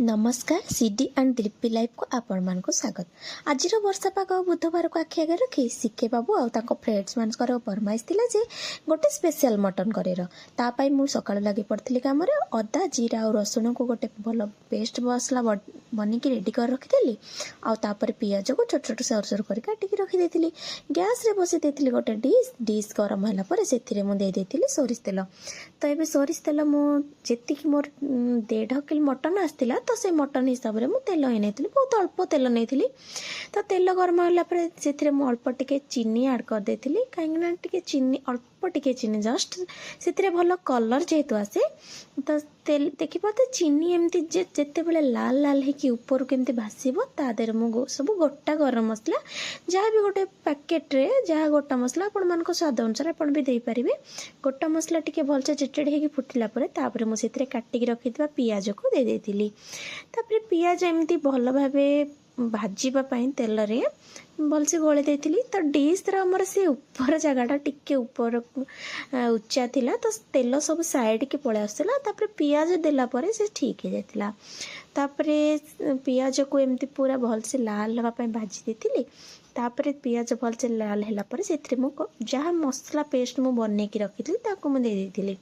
नमस्कार CD and दिलीपी life को आपण मान को स्वागत। आज वर्षा पाग बुधवार को आखि आगे रखी सिके बाबू आउ फ्रेंड्स मान फरमाइश थिला जे गोटे स्पेशल मटन करे तापाई मु सकाळ लगी पड़ती कम अदा जीरा और रसुण को गोटे भल पेस्ट मसला बनिकी रेडी कर रखी आउे पियाज को छोट छोट सर सर कर काटिकी रखी गैस रे बसई देती गोटे डिश गरम है से सोरिष तेल। तो ये सोरिष तेल मुझे मोर 1.5 किलो मटन आसला तो से मटन हिसाब से मुझे तेल ही नहीं बहुत अल्प तेल नहीं। तो तेल गरम होगापर से अल्प टिके चीनी आड कर देती कहीं चीनी अल्प टिके चीनी जस्ट से भल कलर जेहेतु आसे तो तेल देखी पाते चीनी एमती जिते बड़े लाल लाल होपर केमती भाषब तादेह मु सब गोटा गरम मसला जहाँ भी गोटे पैकेट रे जहाँ गोटा मसला आपण मान स्वाद अनुसार आप भी पारे गोटा मसला टी भलसे चिटेड हो फुटिला मुझे काटिकी रखी पियाज को दे देती पियाज एमती भल भाव भाजवाई तेल रे भलसे गोले देती। तो डिश आमर से ऊपर जगह टिके ऊपर उच्चा थिला तो तेल सब साइड के पड़े आसला पियाज देला परे से ठीक हो जाता। तापरे पियाज को एमती पूरा भलसे लाल हाँपाई भाजी देती तापरे पियाज भलसे लाल है से जहाँ मसला पेस्ट मु बन की रखी मुझे दे देती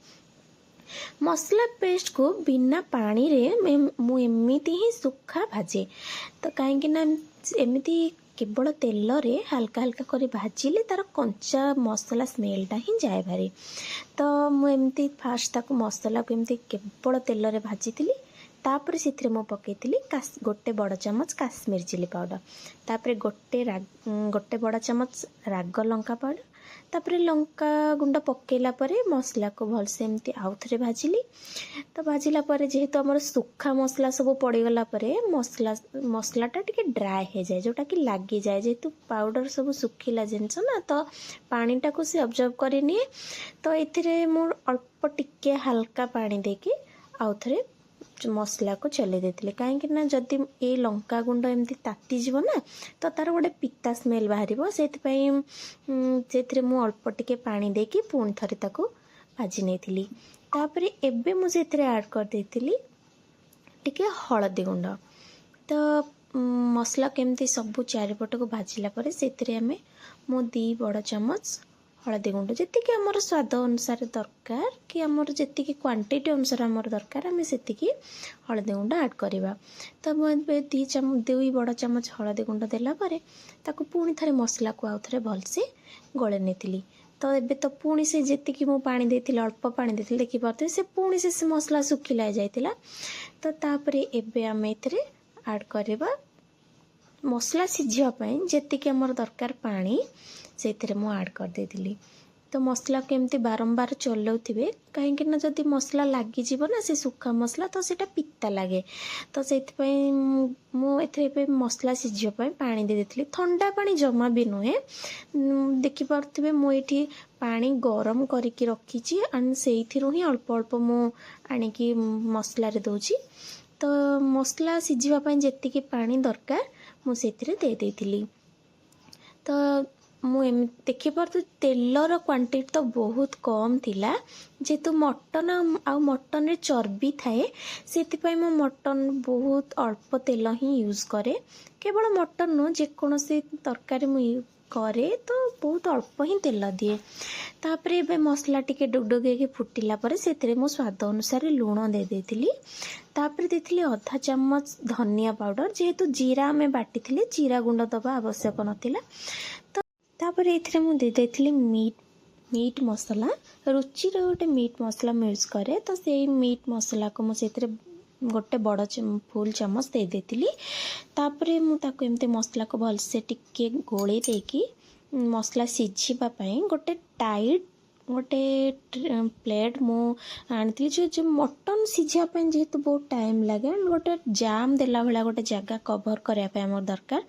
मसला पेस्ट को बिना पानी रे मु एमती ही सुखा भाजे। तो कहीं एमती केवल तेल रे हल्का हल्का कर भाजिले तार कंचा मसला स्मेलटा ही जाए भारी। तो मुझे फास्ट ताको मसला को एमती केवल तेल रे भाजी तापर से पकई गोटे बड़ चामच काश्मीर चिली पाउडर तापर गोटे बड़ चामच राग लंका पाउडर तापर लंका गुंड पकेला परे मसला को भलसे एमती आउ थे भाजिली। तो भाजिला परे जेहेतु आमर सुखा मसला सब पड़गला परे मसलाटा टिके ड्राए हो जाए जोटा कि लगी जाए जेहेतु पाउडर सब सुखिला जिनस ना तो पानीटा को सी ऑब्जर्व कर निए। तो ये अल्प टिके हल्का पानी देके आउ थे मसला को चले देते कहीं जदि ये लंका गुंड एमती तातीज ना तो तार गोटे पिता स्मेल बाहर से अल्प टिके पानी देकी पुणी थे भाजी नहीं तापर एबे मुझे ऐड कर देती टिके हलदी गुंड। तो मसला केमती सब चारिपट को भाजिला परे से आमे मो 2 बड़ चामच हलदी गुंड जी आमर स्वाद अनुसार दरकार कि आमर जी क्वांटिटी अनुसार आमर दरकार आम से हलदी गुंड ऐड करवा। तो मुझे 2 बड़ चामच हलदी गुंड देलापर ताकू पुणी थे मसला को आउ थे भलसे गोले नहीं। तो एबे तो पुणी से जी मु पानी देती अल्प पानी देती देखी पारे से पुणी से मसला सुखिला जाइतिला। तो तापर एबे आम ऐड करवा मसला सिझापाई जी आमर दरकार पानी से ऐड कर देती। तो मसला को एमती बारंबार चलाउे कहीं जदि मसला लगिज ना से सुखा मसला तो सेटा पिता लगे। तो से मुझे मसला सिझापाई पानी दे देती ठंडा पानी जमा भी नुहे देखिपे मुझे पानी गरम करके रखी एंड से ही अल्प अल्प मु आणिकी मसला दौची। तो मसला सिझापाई जी पानी दरकार मुझे दे देती। तो मुझे देखिपे तेलर क्वांटिटी तो बहुत कम थिला जेहेतु मटन आ मटन रे चर्बी थाए से मो मटन बहुत अल्प तेल ही यूज करे केवल मटन नु जेकोसी तरकारी मुझे करे तो बहुत अल्प ही तेल दिए। तापर ए मसला टिके डुगडुगे फुटिला परे से मो स्वाद अनुसार लुण दे देती तापर देती आधा चामच धनिया पाउडर जेहेतु जीरा आम बाटी जीरा गुंड दबा आवश्यक नथिला। तापर ये मुझे देती मीट मसला रुचि गोटे मीट मसला यूज करे तो से मीट मसला को मुझे गोटे बड़ फुल चामच दे देती। तापर मुझे एमती मसला को भलसे टिके गोले देकी मसला सिझापाई गोटे टाइट गोटे प्लेट मु आनी जो मटन सिझापाई जेहेतु बहुत टाइम लगे गोटे जाम देला भाया गोटे जगह कवर करने आम दरकार।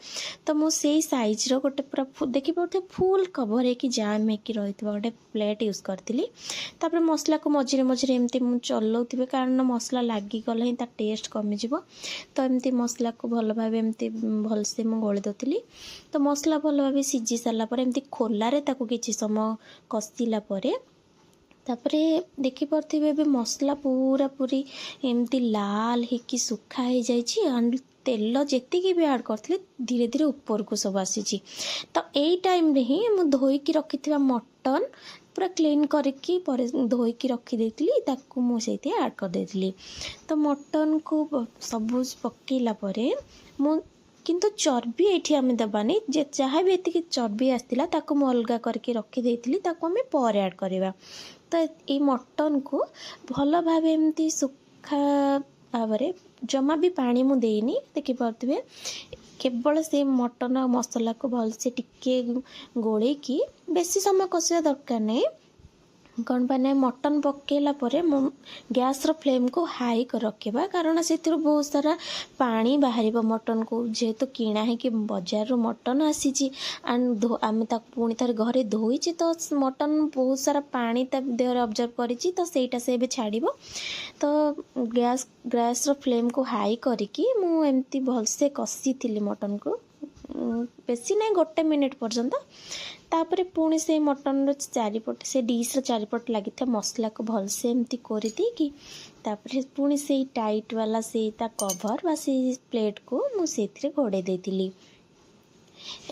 तो मुझे साइज रो गोटे पूरा देखी पारे फुल कवर हो जाम हो रही गोटे प्लेट यूज करी। तापर मसला को मझे मझे एमती चलाऊे कारण मसला लगिगले ही टेस्ट कमिज। तो एमती मसला को भल भाव एमती भलसे मुझे गोली दूसरी। तो मसला भल भाव सिझी सारापर एमती खोलारे किसी समय कषिला तापरे देखिपे ए मसला पूरा पूरी एमती लाल होकि सुखा हो जाइए तेल जी भी ऐड करते धीरे धीरे ऊपर को सब आसी। तो यही टाइम रे ही मु धोईकी रखी मटन पूरा क्लीन करके धोईकी रखी मुझे ऐड कर देती। तो मटन को सब पकेला परे मु किंतु चर्बी ये आम देवानी जहाँ भी ये चर्बी आसला ताको अलग करके रखी आम पर ऐड करवा। तो ये मटन को भल भाव एमती सुखा भाव जमा भी पानी मु देनी देखिपे केवल से मटन और मसला को भलसे टिके गोले की बेसी समय कषा दरकार नहीं। कौन पाने मटन पकेला परे गैस रो फ्लेम को हाई कर रखिबा कारण से बहुत सारा पानी बाहर मटन को जेहेतु किणा है कि बाजार रो मटन आसी एंड आम पुणी थर घरे धोईची तो मटन बहुत सारा पानी देह ऑब्जर्व करी तो सेटा से भी छाड़िबो। तो गैस रो फ्लेम को हाई करिकी मु एमती भलसे कसी थी मटन को बेसी नहीं 1 मिनिट पर्यंत। तापर पुणी से मटन चारिपट से डिश चारिपट लगी था मसला को भलसे एमती कर देकी तापर पुणी से टाइट वाला से कवर बा से प्लेट को मुझे घोड़े देती।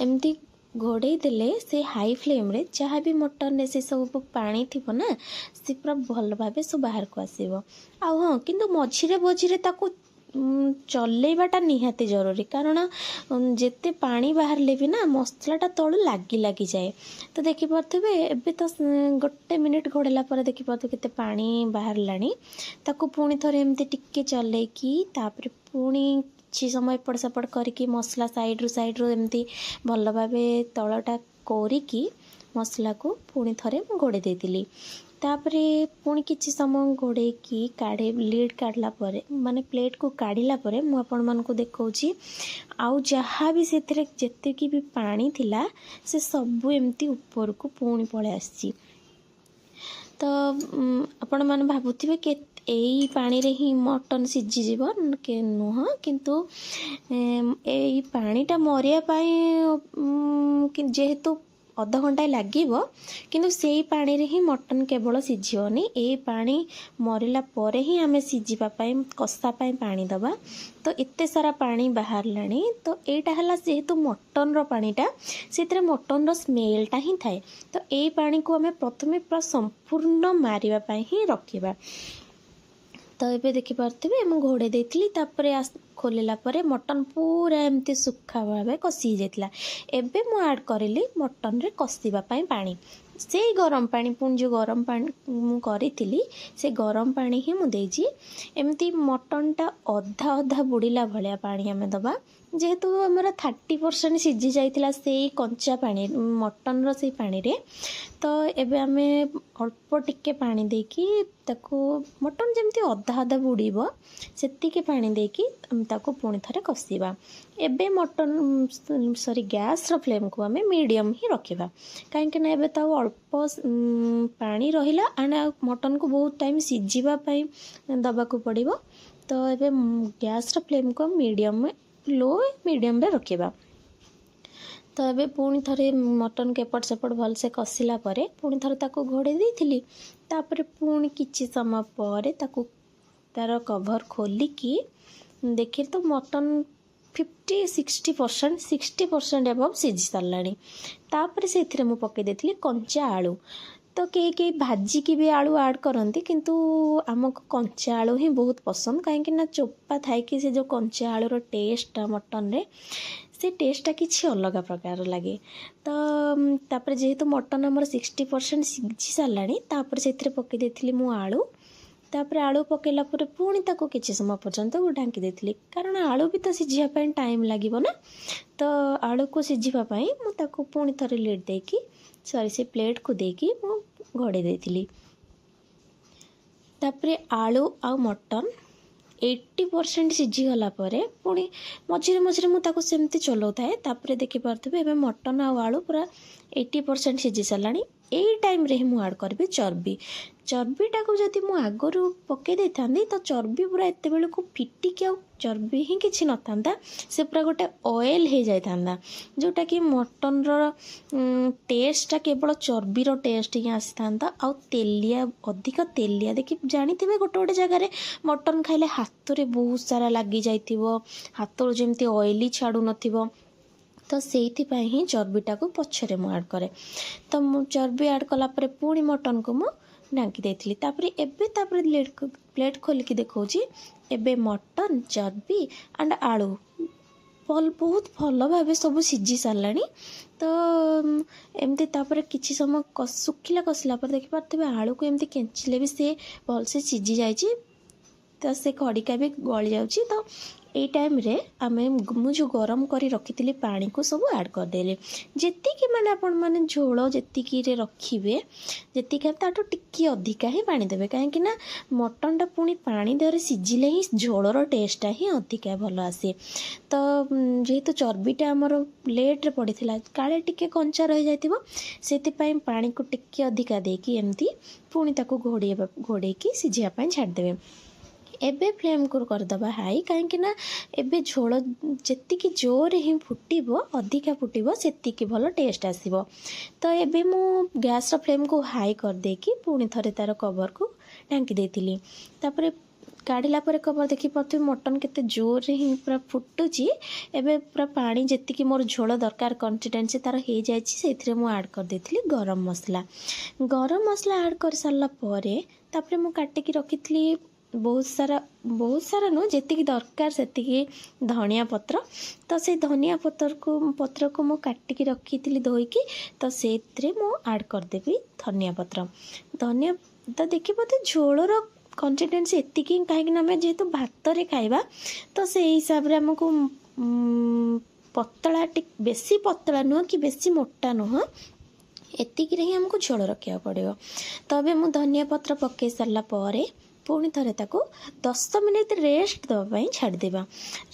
एमती घोड़े देले से हाई फ्लेम रे जहाँ भी मटन रे से सब पानी थी ना से पूरा भल भाव सब बाहर को आसो। हाँ किंतु मझिरे मझिरे ताको चलेबाटा निहाती जरूरी कारण जिते पानी बाहर ले भी ना मसलाटा तलू लगी लगी जाए। तो देखिपे एबे तो 1 मिनिट घोड़ेला पर देखिपे केते पानी बाहर लानी ताको पुणी थोड़े एमती टिके चलेकी तापर पुणी किछि समय एपट सेपट करके मसला साइड रू एमती भल भाव तलटा कोरिकी मसला को पुणी थोड़े घोड़े देती। तापरे पुणी किछि समय घोड़े की काढ़े लीड काढ़ला परे माने प्लेट को काढ़िला परे मु आपण मानकु देखौछि आउ जहाँ भी सेथिरे जेतेकी भी पानी थिला से सब एमती ऊपर को पुणी पळे आसी। तो आपण माने भाबुथिबे के एई पानी रे ही मटन सिझी जीव के नुह किंतु एई पानीटा मरिया पाई जेहेतु अध घंटा लगिबो किंतु सेई पानी रे ही मटन केवल सिझियोनी ए पानी मरिला परे ही आमे सिझिबा पाई कषा पाई पानी दबा। तो एते सारा पानी बाहर लानी तो एटा हला जेहेतु मटन रो पानीटा सेतरे मटन रो स्मेलटा ही थाए। तो ए पानी को आमे प्रथमे पूरा संपूर्ण मारिबा पाई ही रखिबा। तो ये देखिपे मु घोड़े देती तापर खोलिला परे मटन पूरा एमती सुखा भाव कषि जाइतिला। एबे मु ऐड करिली मटन रे कषिबा पाई पानी से गरम पानी पुणी जो गरम पानी मु करी से गरम पानी ही मु देजी एमती मटनटा अधा अधा बुड़ीला भलिया पानी आमे दबा जेहेतु आमर 30% सिझी जाइतिला से कंचा पानी मटन रो से पानी रे। तो एबे आमे अल्प टिके पानी देकी ताको मटन जेमती अधा अधा बुड़ीबो सेतिके पानी देकी ताको पुणी थरे कषिबा। एबे मटन सॉरी गैस रो फ्लेम को आमे मीडियम ही रखिबा काहेकि ना एबे ताऊ अल्प पानी रहिला एंड मटन को बहुत टाइम सिझिबा पाई दबा को पड़िबो। तो एबे गैस रो फ्लेम को मीडियम लो मीडियम रे रखिबा। तो एबे पुणी थरे मटन के एपट सेपट भल से कषिला परे पुणी थरे ताको घोड़े देइथिली तापर पुणी किछि समय परे ताको तार कवर खोलिकी देखि तो मटन 60% एबव सिझी सारलानी। तापर से मु पके देथिली कंचा आलू। तो कई भाजिकी भी आलू ऐड करती किंतु आमको कंचा आलू ही बहुत पसंद कहीं ना चोपा थाए कि से जो कंचा आलूर टेस्टा मटन रे से टेस्टा किसी अलग प्रकार लगे। तो तापर जेहेतु मटन आमर 60% सिझी साराणी तापर से पकई देती मु आलू तापर आलू पकेला पर पुणी ताको किछि समय पर्यंत ढांकी देती कारण आलू भी तो सिझिया टाइम लगिबो ना। तो आलू को सिझिबा पई मु ताको पुणी थरे लिड देकी सॉरी से प्लेट को देकी मु घोड़े देती। तापरे आलू आ मटन 80% सिझीगला पुणी मझे मझे मुझे सेमती चलाऊे तापर देखिपे एवं मटन आ आलू पूरा 80% सिझी साराणी। यही टाइम रे मु ऐड करी चर्बी चर्बीटाକୁ जदि मु आगरू पकई दे था तो चर्बी पूरा एत बेलू फिटिकी आ चर्बी ही किसी न था से पूरा गोटे ऑयल हो जाता जोटा कि मटन टेस्टा केवल चर्बीर टेस्ट ही आसी था आ तेलिया अधिक तेलिया देखि जानी थे गोटे गोटे जगार मटन खाइले हाथ में बहुत सारा लगी जाइथिबो हाथ जमती ऑयली छाड़ू नथिबो तो से ही चर्बीटा को पछरे मु ऐड करे तो मु चर्बी ऐड कला परे पुणी मटन को मु ढांकी देथिली तापरे प्लेट खोलिकी देखौची एबे मटन चर्बी एंड आलू बहुत भल भाव सब सीझी सारानी तो एमती तापरे किछि समय सुखिला कसिला पर देखि पारथिबे आलू को एमती केंचिले भी से भल से सीझी जाइछि तो से खड़िका भी गली जाउछि तो ये टाइम रे आमे जो गरम करी रखी पानी को सब ऐड करदेली जेतिकी माने आपण माने झोल जेतिकी रे रखिबे जेतिकी ताटो टिकी अधिका ही पानी देबे काहे ना मटनटा पुणी पानी देहरे सिझिले ही झोलर टेस्टा ही अधिका भल आसे तो जेहेतु चर्बीटा आमर प्लेट रे पड़ीथिला काले टिके कंचा रही जाइतिबो सेति पई पानी को टिके अधिका देकी एमती पुणी ताको घोड़ेकी सिझिया पई छाड़ देबे एबे फ्लेम को करदबा हाई कहीं ना एबे झोल जेतिकी जोर ही फुटिबो अधिका फुटिबो सेतिकी भल टेस्ट आसीबो तो एबे मु गैस रो फ्लेम को हाई कर देकी पुणी थरे तार कवर को ढांकी देथिली तापरे काढ़िला परे कवर देखि पथि मटन केते जोर ही पूरा फुटुची एबे पूरा पानी जेतिकी मोर झोल दरकार कंसिस्टेंसी तार हे जायछि सेथिरे मु ऐड कर देथिली गरम मसला ऐड कर सारला परे तापरे मु काटिकी रखिथली बहुत सारा नु जेतिकी दरकार सेतिकी धनिया पत्र तो से धनिया पत्र को मु काटिकी रखी धोईकी तो से मु ऐड करदेवी धनिया पत्र तो देखी बोधे झोलर कंसिस्टेंसी एतिकी कहीं आम जेहेतु भात रे खाइबा तो से हिसाब रे हमको पतला बेसी पतला नुह कि बेसी मोटा नुह एतिकी रे ही हमको झोल रखा पड़ो तो अबे मु धनिया पत्र पकई सारला परे पुणी थे 10 मिनिट रेस्ट दवाई छाड़देवा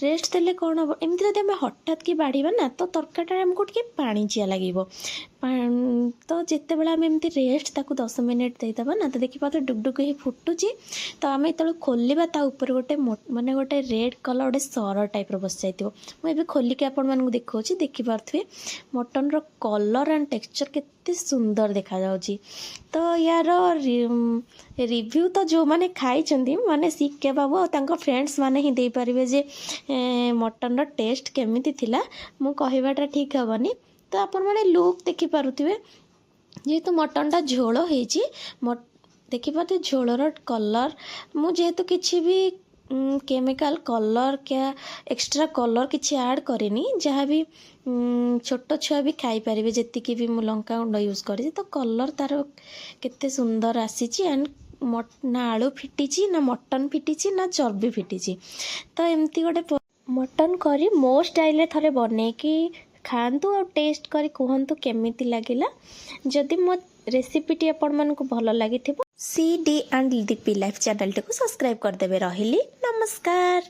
रेस्ट देले कौन हम एमती जब आम हठात कि बाढ़ा ना तो तरकाटा आमको टे पाणिचिया लगे तो जिते बड़े आम एमती रेस्ट ताकू 10 मिनिट देदेबा ना तो देखिए तो डुगडुग ही फुटुची तो आम जो खोलिबा ता ऊपर गोटे माने गोटे रेड कलर गोटे सर टाइप बस जाइए मुझे खोलिकी आपण मानू देखा देखिपे मटन रो कलर एंड टेक्सचर केते सुंदर देखा जाउची तो यार रिव्यू तो जो माने खाई माने सीके बाबू और फ्रेंड्स माने ही दे पारिबे जे मटन रो टेस्ट केमिति थिला मु कहबाटा ठीक हेबनी तो आपण माने लुक देखि पारुथिबे जेहेतु मटनटा झोल होइची देखि पाते झोलर कलर मु जेहेतु किछि भी केमिकल कलर क्या एक्स्ट्रा कलर किछि ऐड करेनी जहाँ भी छोट छुआ भी खाई पारिबे जेतिकी भी मु लंका गुंड यूज करी तो कलर तार केते सुंदर आसीची एंड ना आलू फिटिची ना मटन फिटिची ना चर्बी फिटिची तो एमती गोटे मटन करी मो स्टाइल थरे बनेकी खातु और टेस्ट करी कहतु केमिति लागिला जदि मो रेसिपीटी आपण मानकु भल लागिथिबो CD and Deepi life channel को सब्सक्राइब कर देबे रहिली नमस्कार।